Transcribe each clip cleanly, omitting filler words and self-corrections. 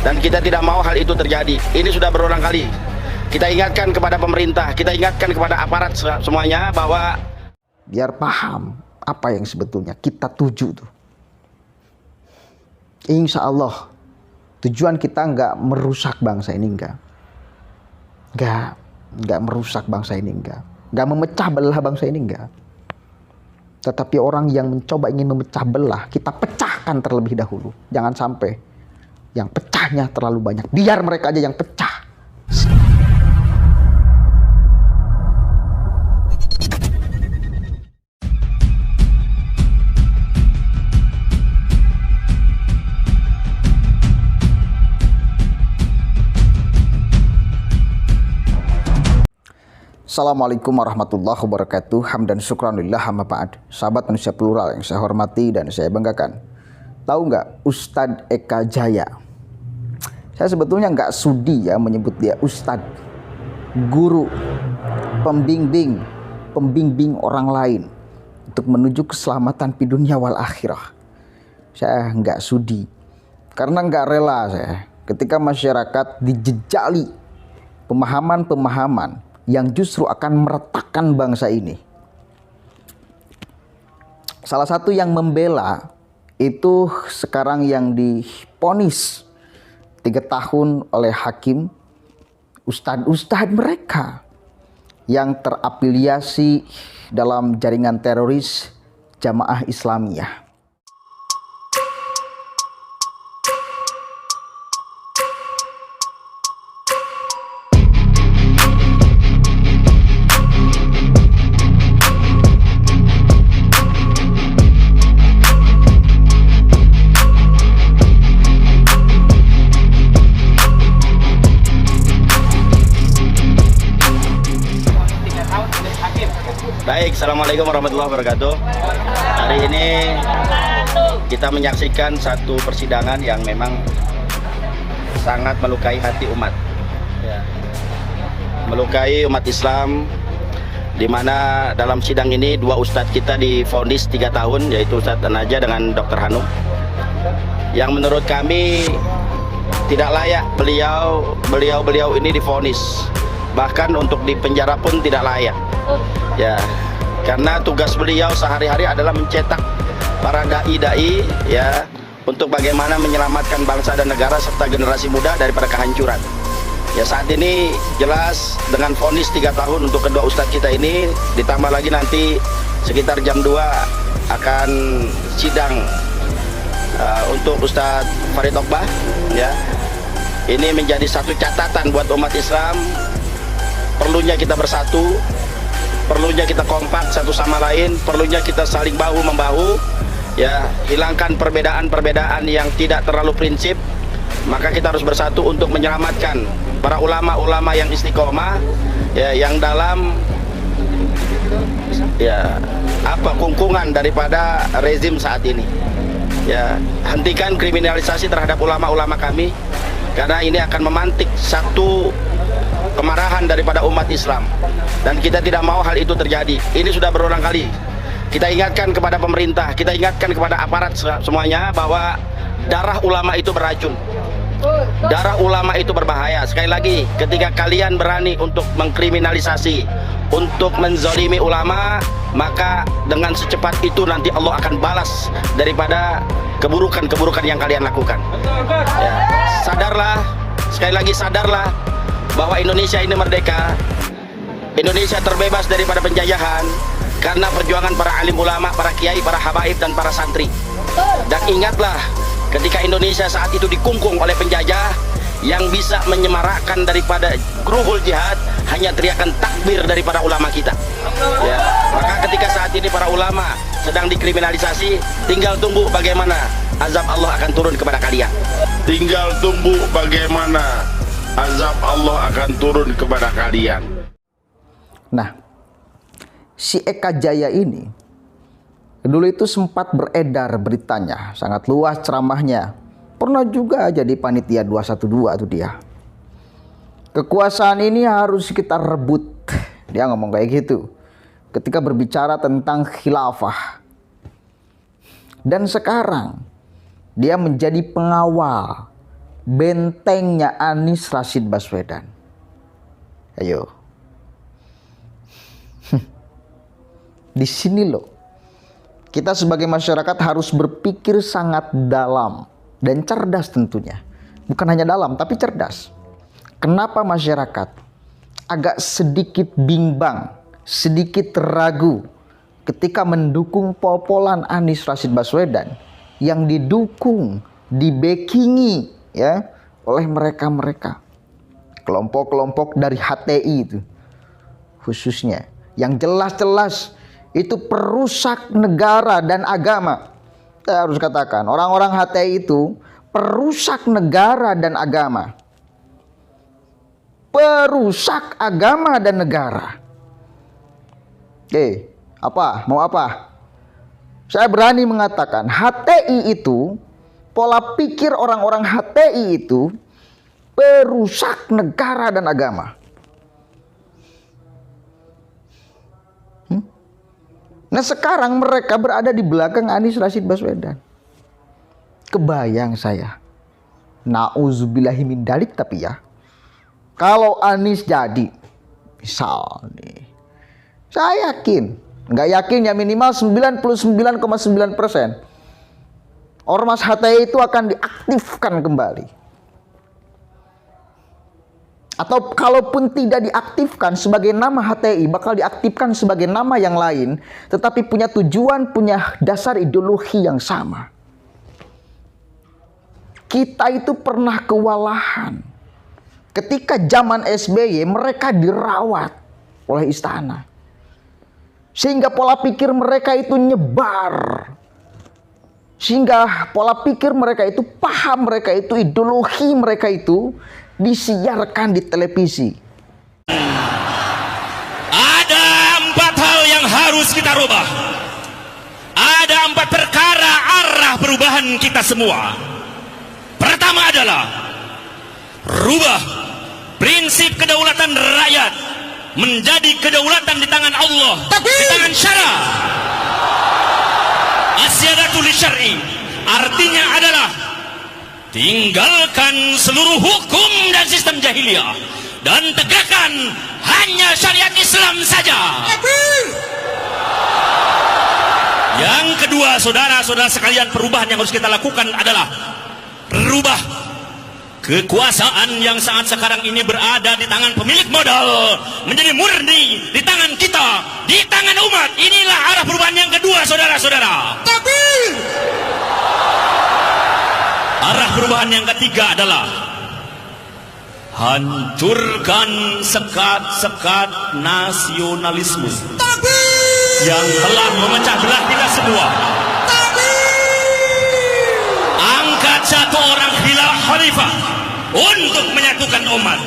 Dan kita tidak mau hal itu terjadi. Ini sudah berulang kali. Kita ingatkan kepada pemerintah, kita ingatkan kepada aparat semuanya bahwa biar paham apa yang sebetulnya kita tuju tuh. Insya Allah tujuan kita nggak merusak bangsa ini, nggak merusak bangsa ini, nggak memecah belah bangsa ini, nggak. Tetapi orang yang mencoba ingin memecah belah, kita pecahkan terlebih dahulu. Jangan sampai yang pecahnya terlalu banyak, biar mereka aja yang pecah. Assalamualaikum warahmatullahi wabarakatuh. Hamdan syukranillah amma ba'd. Sahabat manusia plural yang saya hormati dan saya banggakan. Tahu nggak Ustadz Eka Jaya? Saya sebetulnya nggak sudi ya menyebut dia Ustadz, guru, pembimbing orang lain untuk menuju keselamatan di dunia wal akhirah. Saya nggak sudi karena nggak rela saya ketika masyarakat dijejali pemahaman-pemahaman yang justru akan meretakkan bangsa ini. Salah satu yang membela itu sekarang yang divonis 3 tahun oleh hakim, ustadz mereka yang terafiliasi dalam jaringan teroris Jamaah Islamiyah. Baik, assalamualaikum warahmatullahi wabarakatuh. Hari ini kita menyaksikan satu persidangan yang memang sangat melukai hati umat, melukai umat Islam, di mana dalam sidang ini 2 ustadz kita divonis 3 tahun, yaitu Ustadz Anaja dengan Dr. Hanum, yang menurut kami tidak layak beliau ini divonis, bahkan untuk dipenjara pun tidak layak. Ya, karena tugas beliau sehari-hari adalah mencetak para dai-dai ya untuk bagaimana menyelamatkan bangsa dan negara serta generasi muda daripada kehancuran. Ya, saat ini jelas dengan vonis 3 tahun untuk kedua ustadz kita ini, ditambah lagi nanti sekitar jam 2 akan sidang untuk Ustadz Farid Okbah ya. Ini menjadi satu catatan buat umat Islam, perlunya kita bersatu, perlunya kita kompak satu sama lain, perlunya kita saling bahu-membahu ya, hilangkan perbedaan-perbedaan yang tidak terlalu prinsip. Maka kita harus bersatu untuk menyelamatkan para ulama-ulama yang istiqomah ya, yang dalam ya kungkungan daripada rezim saat ini. Ya, hentikan kriminalisasi terhadap ulama-ulama kami, karena ini akan memantik satu kemarahan daripada umat Islam, dan kita tidak mau hal itu terjadi. Ini sudah berulang kali. Kita ingatkan kepada pemerintah, kita ingatkan kepada aparat semuanya bahwa darah ulama itu beracun, darah ulama itu berbahaya. Sekali lagi, ketika kalian berani untuk mengkriminalisasi, untuk menzalimi ulama, maka dengan secepat itu nanti Allah akan balas daripada keburukan-keburukan yang kalian lakukan ya. Sadarlah, sekali lagi sadarlah bahwa Indonesia ini merdeka, Indonesia terbebas daripada penjajahan karena perjuangan para alim ulama, para kiai, para habaib, dan para santri. Dan ingatlah, ketika Indonesia saat itu dikungkung oleh penjajah, yang bisa menyemarakkan daripada ruhul jihad hanya teriakan takbir daripada ulama kita ya. Maka ketika saat ini para ulama sedang dikriminalisasi, tinggal tunggu bagaimana azab Allah akan turun kepada kalian. Tinggal tunggu bagaimana azab Allah akan turun kepada kalian. Nah, si Eka Jaya ini dulu itu sempat beredar beritanya, sangat luas ceramahnya. Pernah juga jadi panitia 212 tuh dia. Kekuasaan ini harus kita rebut. Dia ngomong kayak gitu ketika berbicara tentang khilafah. Dan sekarang dia menjadi pengawal bentengnya Anies Rashid Baswedan. Ayo. Di sini loh, kita sebagai masyarakat harus berpikir sangat dalam dan cerdas tentunya. Bukan hanya dalam, tapi cerdas. Kenapa masyarakat agak sedikit bimbang, sedikit ragu ketika mendukung popolan Anies Rashid Baswedan yang didukung, dibackingi ya oleh mereka-mereka kelompok-kelompok dari HTI itu khususnya yang jelas-jelas itu perusak negara dan agama. Saya harus katakan, orang-orang HTI itu perusak negara dan agama. Perusak agama dan negara. Oke, apa? Mau apa? Saya berani mengatakan HTI itu, pola pikir orang-orang HTI itu perusak negara dan agama. Nah sekarang mereka berada di belakang Anies Rashid Baswedan. Kebayang saya. Nauzubillahi min dalik, tapi ya, kalau Anies jadi, misal nih, saya yakin, nggak yakin ya minimal 99,9%, Ormas HTI itu akan diaktifkan kembali. Atau kalaupun tidak diaktifkan sebagai nama HTI, bakal diaktifkan sebagai nama yang lain, tetapi punya tujuan, punya dasar ideologi yang sama. Kita itu pernah kewalahan. Ketika zaman SBY, mereka dirawat oleh istana. Sehingga pola pikir mereka itu nyebar. Sehingga pola pikir mereka itu, paham mereka itu, ideologi mereka itu disiarkan di televisi. Ada 4 hal yang harus kita rubah. Ada 4 perkara arah perubahan kita semua. Pertama adalah rubah prinsip kedaulatan rakyat menjadi kedaulatan di tangan Allah, di tangan syara. Asyadatu li syar'i, artinya adalah tinggalkan seluruh hukum dan sistem jahiliyah dan tegakkan hanya syariat Islam saja. Yang kedua, saudara-saudara sekalian, perubahan yang harus kita lakukan adalah berubah kekuasaan yang saat sekarang ini berada di tangan pemilik modal menjadi murni di tangan kita, di tangan umat. Inilah arah perubahan yang kedua, saudara-saudara. Arah perubahan yang ketiga adalah hancurkan sekat-sekat nasionalisme yang telah memecah belah kita semua. Angkat satu orang khalifah untuk menyatukan umat.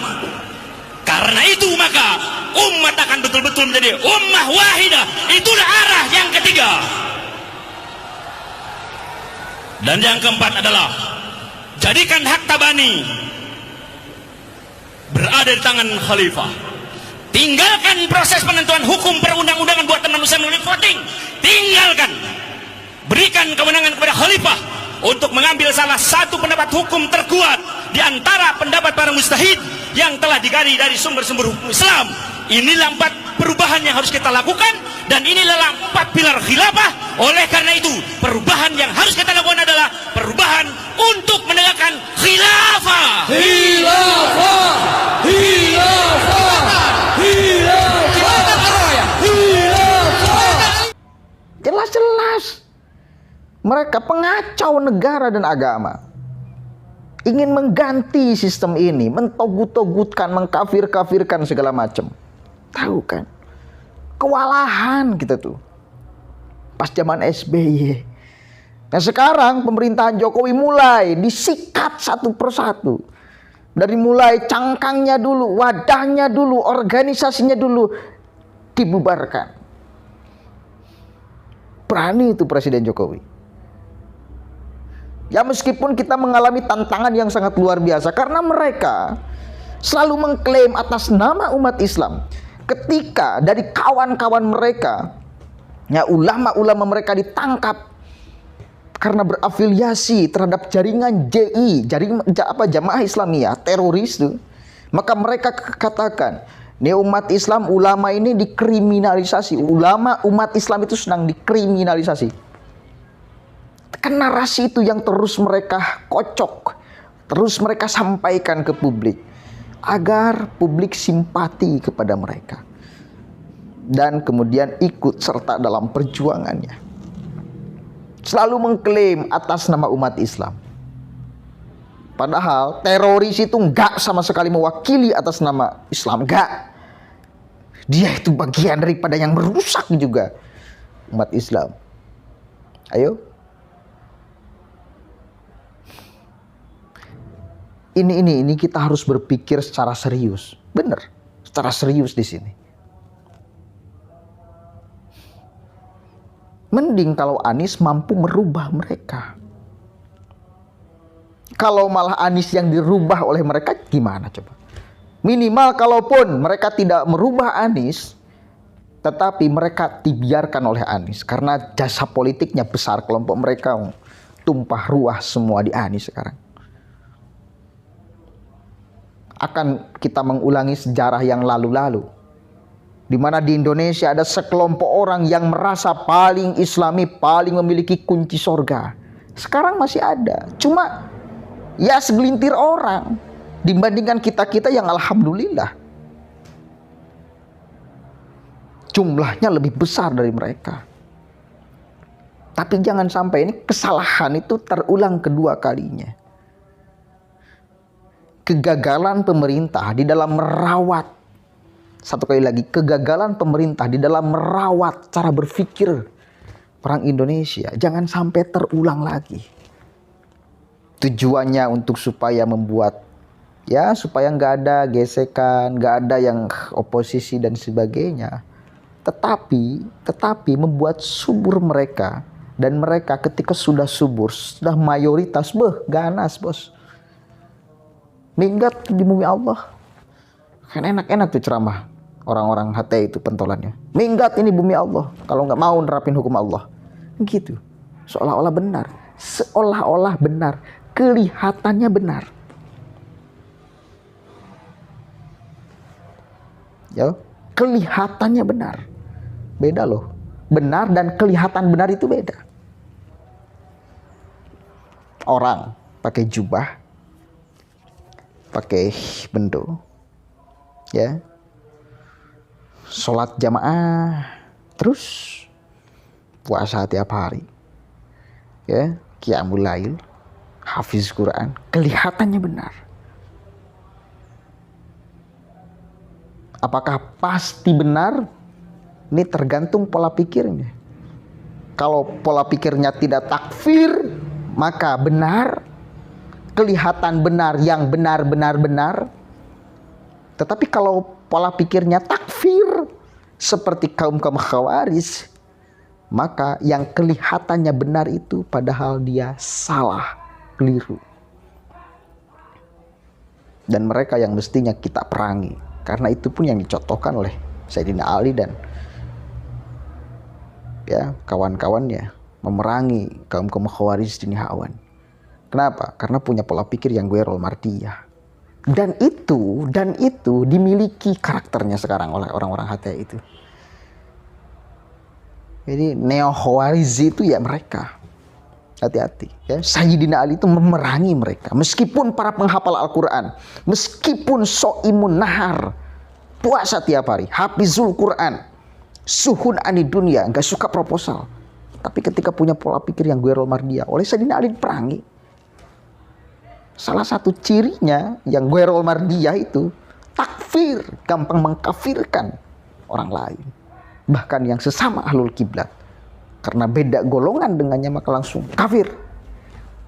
Karena itu maka umat akan betul-betul menjadi ummah wahidah. Itulah arah yang ketiga. Dan yang keempat adalah jadikan hak tabani berada di tangan khalifah. Tinggalkan proses penentuan hukum perundang-undangan buatan manusia melalui voting. Tinggalkan. Berikan kewenangan kepada khalifah untuk mengambil salah satu pendapat hukum terkuat di antara pendapat para mujtahid yang telah digali dari sumber-sumber hukum Islam. Inilah 4 perubahan yang harus kita lakukan, dan inilah 4 pilar khilafah. Oleh karena itu, perubahan yang harus kita lakukan adalah perubahan untuk menegakkan khilafah. Khilafah, khilafah, khilafah, khilafah. Jelas-jelas mereka pengacau negara dan agama. Ingin mengganti sistem ini, mentogut-togutkan, mengkafir-kafirkan segala macam. Tahu kan? Kewalahan kita tuh. Pas zaman SBY. Nah sekarang pemerintahan Jokowi mulai disikat satu persatu. Dari mulai cangkangnya dulu, wadahnya dulu, organisasinya dulu dibubarkan. Berani itu Presiden Jokowi. Ya meskipun kita mengalami tantangan yang sangat luar biasa, karena mereka selalu mengklaim atas nama umat Islam. Ketika dari kawan-kawan mereka, ya ulama-ulama mereka ditangkap, karena berafiliasi terhadap jaringan JI, Jamaah Islamiyah, teroris itu, maka mereka katakan, ini umat Islam, ulama ini dikriminalisasi. Ulama umat Islam itu sedang dikriminalisasi. Kan narasi itu yang terus mereka kocok, terus mereka sampaikan ke publik, agar publik simpati kepada mereka dan kemudian ikut serta dalam perjuangannya. Selalu mengklaim atas nama umat Islam. Padahal teroris itu enggak sama sekali mewakili atas nama Islam, enggak. Dia itu bagian daripada yang merusak juga umat Islam. Ayo. Ini kita harus berpikir secara serius. Benar, secara serius di sini. Mending kalau Anies mampu merubah mereka. Kalau malah Anies yang dirubah oleh mereka, gimana coba? Minimal kalaupun mereka tidak merubah Anies, tetapi mereka dibiarkan oleh Anies. Karena jasa politiknya besar, kelompok mereka tumpah ruah semua di Anies sekarang. Akan kita mengulangi sejarah yang lalu-lalu, di mana di Indonesia ada sekelompok orang yang merasa paling Islami, paling memiliki kunci sorga. Sekarang masih ada, cuma ya segelintir orang dibandingkan kita-kita yang alhamdulillah jumlahnya lebih besar dari mereka. Tapi jangan sampai ini kesalahan itu terulang kedua kalinya. Kegagalan pemerintah di dalam merawat, satu kali lagi, kegagalan pemerintah di dalam merawat cara berpikir orang Indonesia jangan sampai terulang lagi. Tujuannya untuk supaya membuat, ya supaya nggak ada gesekan, nggak ada yang oposisi dan sebagainya. Tetapi membuat subur mereka, dan mereka ketika sudah subur, sudah mayoritas, ganas bos. Minggat di bumi Allah. Kan enak-enak tuh ceramah orang-orang HTI itu pentolannya. Minggat ini bumi Allah kalau nggak mau nerapin hukum Allah. Gitu. Seolah-olah benar. Seolah-olah benar. Kelihatannya benar. Ya, kelihatannya benar. Beda loh. Benar dan kelihatan benar itu beda. Orang pakai jubah, pakai bendo, ya, sholat jamaah, terus puasa tiap hari, ya, qiyamul lail, hafiz Quran, kelihatannya benar. Apakah pasti benar? Ini tergantung pola pikirnya. Kalau pola pikirnya tidak takfir, maka benar, kelihatan benar, yang benar. Tetapi kalau pola pikirnya takfir, seperti kaum Khawarij, maka yang kelihatannya benar itu padahal dia salah, keliru. Dan mereka yang mestinya kita perangi, karena itu pun yang dicontohkan oleh Sayyidina Ali dan ya kawan-kawannya, memerangi kaum Khawarij di Nihawan. Kenapa? Karena punya pola pikir yang ghairul mardiyah. Dan itu dimiliki karakternya sekarang oleh orang-orang HTI itu. Jadi neo-Khawarij itu ya mereka. Hati-hati ya. Sayyidina Ali itu memerangi mereka. Meskipun para penghafal Al-Quran, meskipun so'imun nahar, puasa tiap hari, hafizul Quran, suhun ani dunia, gak suka proposal. Tapi ketika punya pola pikir yang ghairul mardiyah, oleh Sayyidina Ali diperangi. Salah satu cirinya yang ghairul mardiyah itu takfir, gampang mengkafirkan orang lain, bahkan yang sesama ahlul kiblat. Karena beda golongan dengannya maka langsung kafir.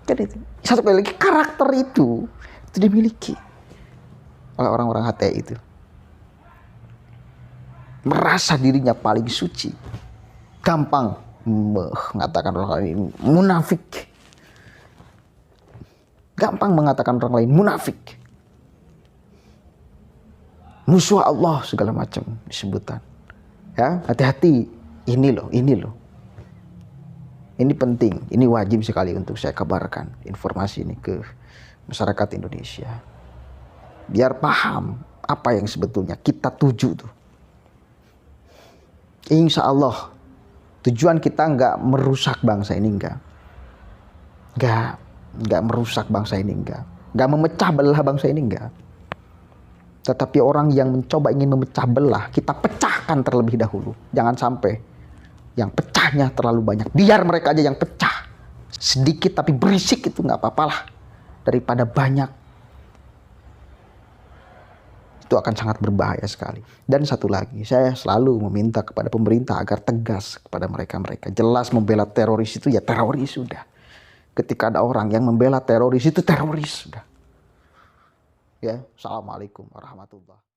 Jadi satu kali lagi, karakter itu dimiliki oleh orang-orang HTI itu. Merasa dirinya paling suci, gampang mengatakan orang lain munafik. Gampang mengatakan orang lain munafik, musuh Allah, segala macam disebutan. Ya, hati-hati. Ini loh. Ini penting, ini wajib sekali untuk saya kabarkan informasi ini ke masyarakat Indonesia. Biar paham apa yang sebetulnya kita tuju tuh. Insya Allah tujuan kita nggak merusak bangsa ini, nggak merusak bangsa ini, nggak memecah belah bangsa ini, Tetapi orang yang mencoba ingin memecah belah, kita pecahkan terlebih dahulu. Jangan sampai yang pecahnya terlalu banyak. Biar mereka aja yang pecah. Sedikit tapi berisik itu nggak apa-apalah. Daripada banyak. Itu akan sangat berbahaya sekali. Dan satu lagi, saya selalu meminta kepada pemerintah agar tegas kepada mereka-mereka. Jelas membela teroris itu ya teroris sudah. Ketika ada orang yang membela teroris itu teroris sudah. Ya, assalamualaikum warahmatullahi wabarakatuh.